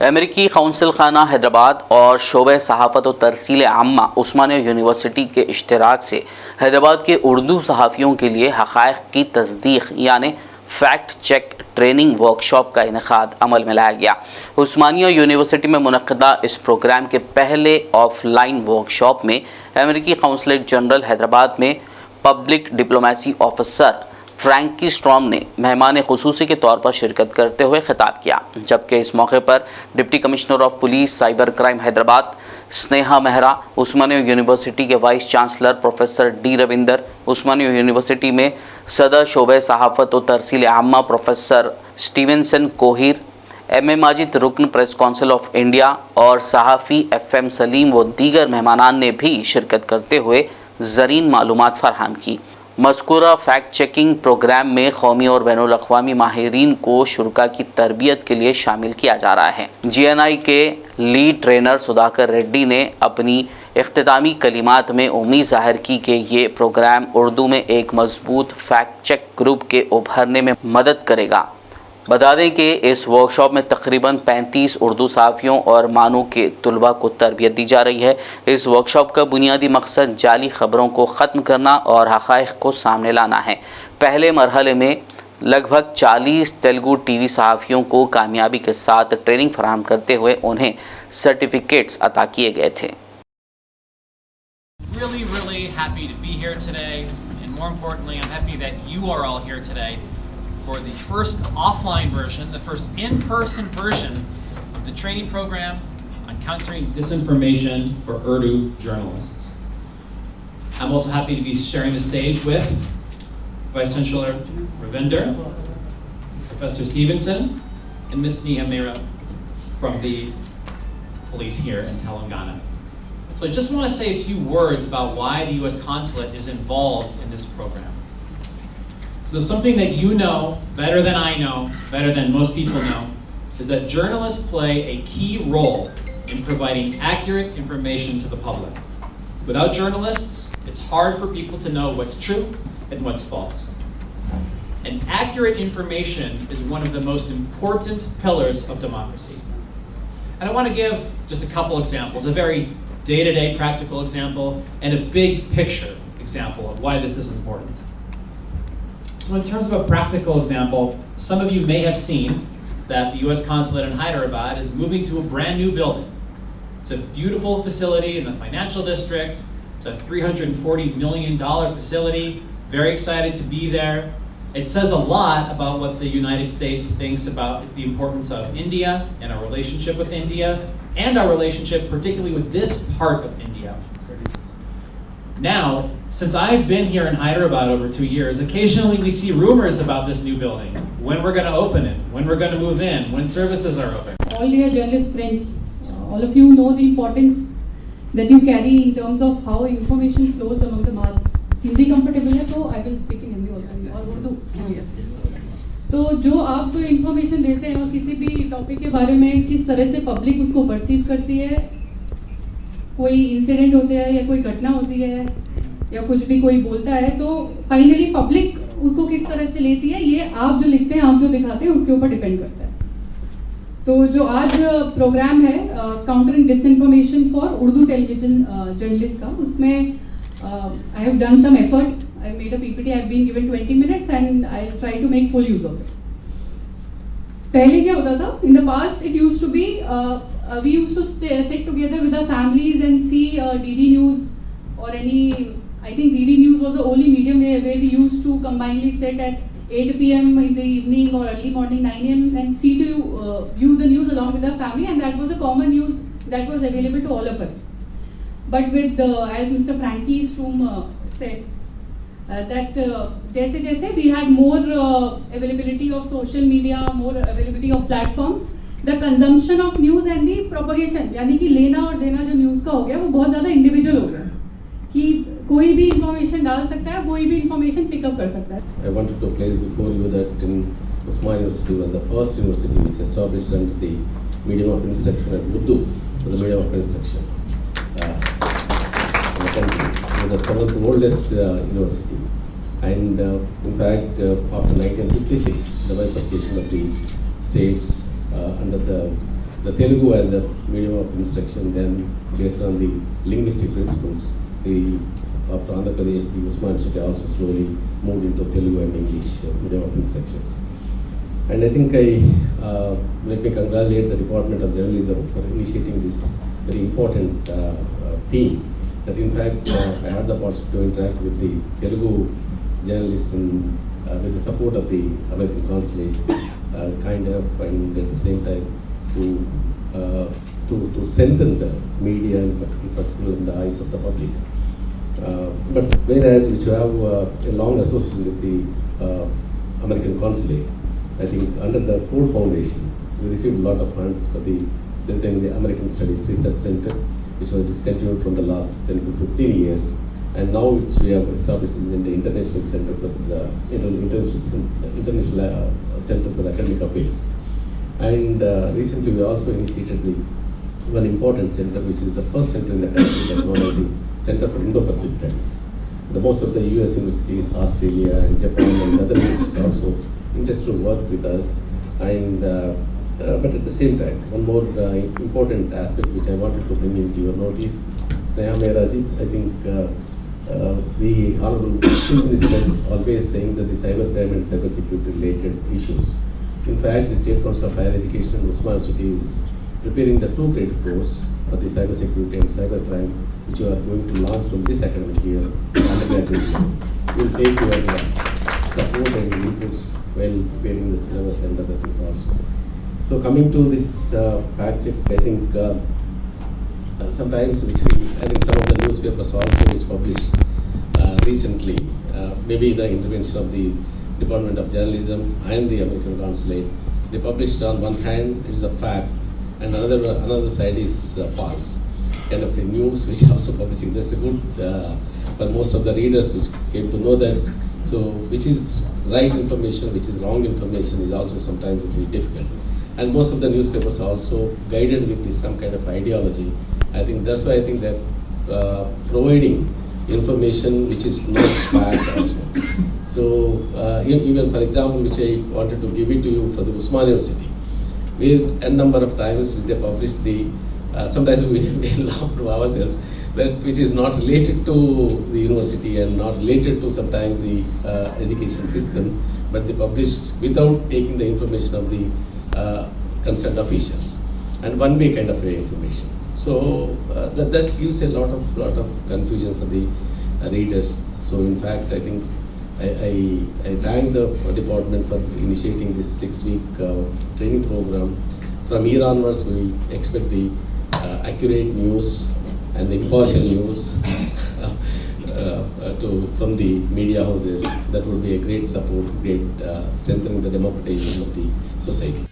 अमेरिकी कौंसिल खाना हैदराबाद और शोबे सहाफ़त व तरसील आम्मा उस्मानिया यूनिवर्सिटी के इश्तराक से हैदराबाद के उर्दू सहाफ़ियों के लिए हक़ाइक़ की तस्दीक यानी फैक्ट चेक ट्रेनिंग वर्कशॉप का इनेकाद अमल में लाया गया। उस्मानिया यूनिवर्सिटी में मुनक़दा इस प्रोग्राम के पहले ऑफलाइन वर्कशॉप में अमेरिकी कौंसलेट जनरल हैदराबाद में public diplomacy officer Frankie Strom ने मेहमान ख़ुसूसी के तौर पर शिरकत करते हुए खिताब किया, जबकि इस मौके पर deputy commissioner of police cyber crime Hyderabad Sneha Mehra, Osmania university के vice chancellor professor D Ravinder, Osmania university में सदर शोबे सहाफ़त व तरसील आम्मा professor Stevenson Kohir, M Majid रुकन प्रेस काउंसिल ऑफ इंडिया और सहाफ़ी FM सलीम व दीगर मेहमानान ने भी शिरकत करते हुए ज़रीन मालूमात फराहम की। मज़कूरा फैक्ट चेकिंग प्रोग्राम में कौमी और बैनुल अक़वामी माहिरीन को शुरा की तरबियत के लिए शामिल किया जा रहा है। GNI के लीड ट्रेनर सुधाकर रेड्डी ने अपनी इख्तितामी कलिमात में उम्मीद ज़ाहिर की कि ये प्रोग्राम उर्दू में एक मजबूत फैक्ट चेक ग्रुप के उभरने में मदद करेगा। बता दें कि इस वर्कशॉप में तकरीबन 35 उर्दू सहाफ़ियों और मानू के तलबा को तरबियत दी जा रही है। इस वर्कशॉप का बुनियादी मकसद जाली ख़बरों को ख़त्म करना और हक़ाइक़ को सामने लाना है। पहले मरहले में लगभग 40 तेलुगु TV सहाफ़ियों को कामयाबी के साथ ट्रेनिंग फराहम करते हुए उन्हें सर्टिफिकेट्स अता किए गए थे। Really happy to be here today, and more importantly, I'm happy that you are all here today for the first offline version, the first in-person version of the training program on countering disinformation for Urdu journalists. I'm also happy to be sharing the stage with Vice Chancellor Ravinder, Professor Stevenson, and Ms. Neha Mehra from the police here in Telangana. So I just want to say a few words about why the U.S. Consulate is involved in this program. So something that you know better than I know, better than most people know, is that journalists play a key role in providing accurate information to the public. Without journalists, it's hard for people to know what's true and what's false. And accurate information is one of the most important pillars of democracy. And I want to give just a couple examples, a very day-to-day practical example and a big picture example of why this is important. So in terms of a practical example, some of you may have seen that the U.S. Consulate in Hyderabad is moving to a brand new building. It's a beautiful facility in the financial district. It's a $340 million facility. Very excited to be there. It says a lot about what the United States thinks about the importance of India and our relationship with India, and our relationship particularly with this part of India. Now, since I've been here in Hyderabad over 2 years, occasionally we see rumors about this new building, when we're going to open it, when we're going to move in, when services are open. All dear journalist friends, all of you know the importance that you carry in terms of how information flows among the mass. Hindi comfortable है तो I will speak in Hindi also और Urdu. तो जो आप information देते हैं और किसी भी topic के बारे में किस तरह से public उसको perceive करती है, कोई इंसिडेंट होता है या कोई घटना होती है या कुछ भी कोई बोलता है, तो फाइनली पब्लिक उसको किस तरह से लेती है, ये आप जो लिखते हैं, आप जो दिखाते हैं, उसके ऊपर डिपेंड करता है। तो जो आज प्रोग्राम है countering disinformation for Urdu television journalist का, उसमें I have done some effort, I made a PPT, I have been given 20 minutes and I will try to make full use of it. पहले क्या होता था, in the past it used to be we used to sit together with our families and see DD News or any, I think DD News was the only medium where we used to combinedly sit at 8 PM in the evening or early morning 9 AM and see to view the news along with our family, and that was a common news that was available to all of us. But with as Mr. Frankie Strom said, that जैसे जैसे we had more availability of social media, more availability of platforms, the consumption of news and the propagation, यानी कि लेना और देना जो news का हो गया वो बहुत ज़्यादा इंडिविजुअल हो गया कि कोई भी इंफॉर्मेशन डाल सकता है, कोई भी इंफॉर्मेशन पिकअप कर सकता है। I wanted to place before you that in Usmania University was the first university which established under the medium of instruction as Urdu, the medium of instruction in the country. It was some of the oldest university, and in fact after 1956 the bifurcation of the states under the the Telugu as the medium of instruction, then based on the linguistic principles, after Andhra Pradesh, the Usman University also slowly moved into Telugu and English medium of instructions. And I think let me congratulate the Department of Journalism for initiating this very important theme. That in fact I had the opportunity to interact with the Telugu journalists with the support of the American Consulate, and at the same time to strengthen the media, in particular in the eyes of the public. But whereas which have a long association with the American Consulate, I think under the Ford Foundation, we received a lot of funds for the strengthening the American Studies Research Center, which was discontinued from the last 10 to 15 years. And now which we have established in the International Center for International Center for Academic Affairs. And recently we also initiated one important center, which is the first center in the country that known as the Center for Indo-Pacific Studies. Most of the US universities, Australia and Japan and other universities also interested to work with us. And but at the same time, one more important aspect which I wanted to bring into your notice, Sneha Mehraji, I think the Honorable Chief Minister always saying that the cybercrime and cybersecurity related issues. In fact, the State Council of Higher Education, Usman University, is preparing the 2 credit course for the cybersecurity and cybercrime, which you are going to launch from this academic year, undergraduate year. We will take your support and inputs while preparing the syllabus and other things also. So coming to this fact check, I think sometimes I think some of the newspapers also is published recently, maybe the intervention of the Department of Journalism and the American Consulate. They published on one hand it is a fact, and another side is false. Kind of a news which is also publishing. That's a good for most of the readers which came to know that. So which is right information, which is wrong information is also sometimes very difficult. And most of the newspapers are also guided with some kind of ideology. I think that's why I think they're providing information which is not fact also. So even for example, which I wanted to give it to you for the Usman University, where a number of times they publish the, sometimes we laugh to ourselves, that which is not related to the university and not related to sometimes the education system, but they publish without taking the information of the concerned officials and one-way kind of information. So that gives a lot of confusion for the readers. So in fact, I think I thank the department for initiating this 6-week training program. From here onwards, we expect the accurate news and the impartial news from the media houses. That would be a great support, great strengthening the democratization of the society.